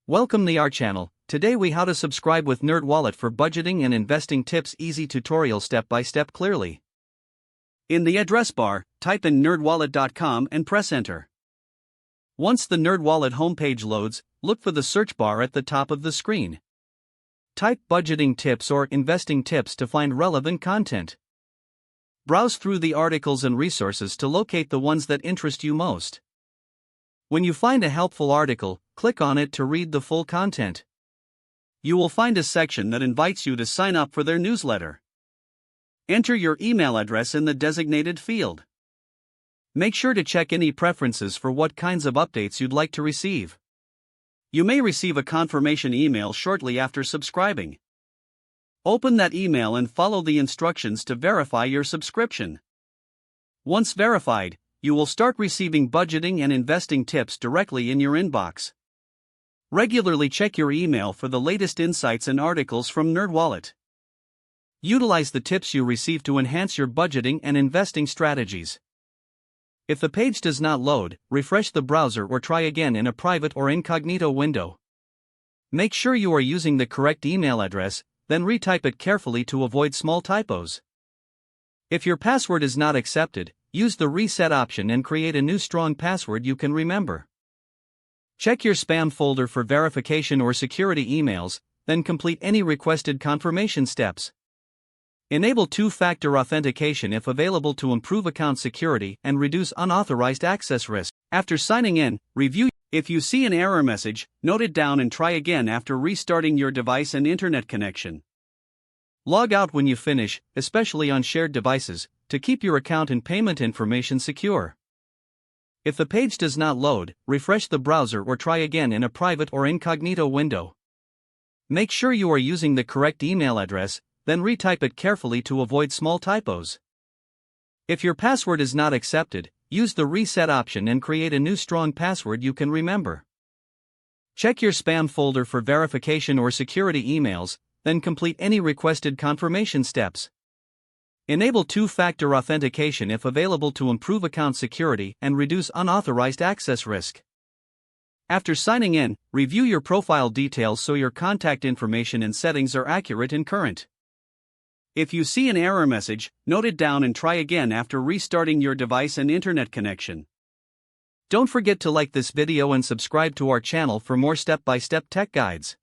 Welcome to our channel. Today we how to subscribe with NerdWallet for budgeting and investing tips, easy tutorial step by step clearly. In the address bar, type in nerdwallet.com and press enter. Once the NerdWallet homepage loads, look for the search bar at the top of the screen. Type budgeting tips or investing tips to find relevant content. Browse through the articles and resources to locate the ones that interest you most. When you find a helpful article, click on it to read the full content. You will find a section that invites you to sign up for their newsletter. Enter your email address in the designated field. Make sure to check any preferences for what kinds of updates you'd like to receive. You may receive a confirmation email shortly after subscribing. Open that email and follow the instructions to verify your subscription. Once verified, you will start receiving budgeting and investing tips directly in your inbox. Regularly check your email for the latest insights and articles from NerdWallet. Utilize the tips you receive to enhance your budgeting and investing strategies. If the page does not load, refresh the browser or try again in a private or incognito window. Make sure you are using the correct email address, then retype it carefully to avoid small typos. If your password is not accepted, use the reset option and create a new strong password you can remember. Check your spam folder for verification or security emails, then complete any requested confirmation steps. Enable two-factor authentication if available to improve account security and reduce unauthorized access risk. After signing in, review. If you see an error message, note it down and try again after restarting your device and internet connection. Log out when you finish, especially on shared devices, to keep your account and payment information secure. If the page does not load, refresh the browser or try again in a private or incognito window. Make sure you are using the correct email address, then retype it carefully to avoid small typos. If your password is not accepted, use the reset option and create a new strong password you can remember. Check your spam folder for verification or security emails, then complete any requested confirmation steps. Enable two-factor authentication if available to improve account security and reduce unauthorized access risk. After signing in, review your profile details so your contact information and settings are accurate and current. If you see an error message, note it down and try again after restarting your device and internet connection. Don't forget to like this video and subscribe to our channel for more step-by-step tech guides.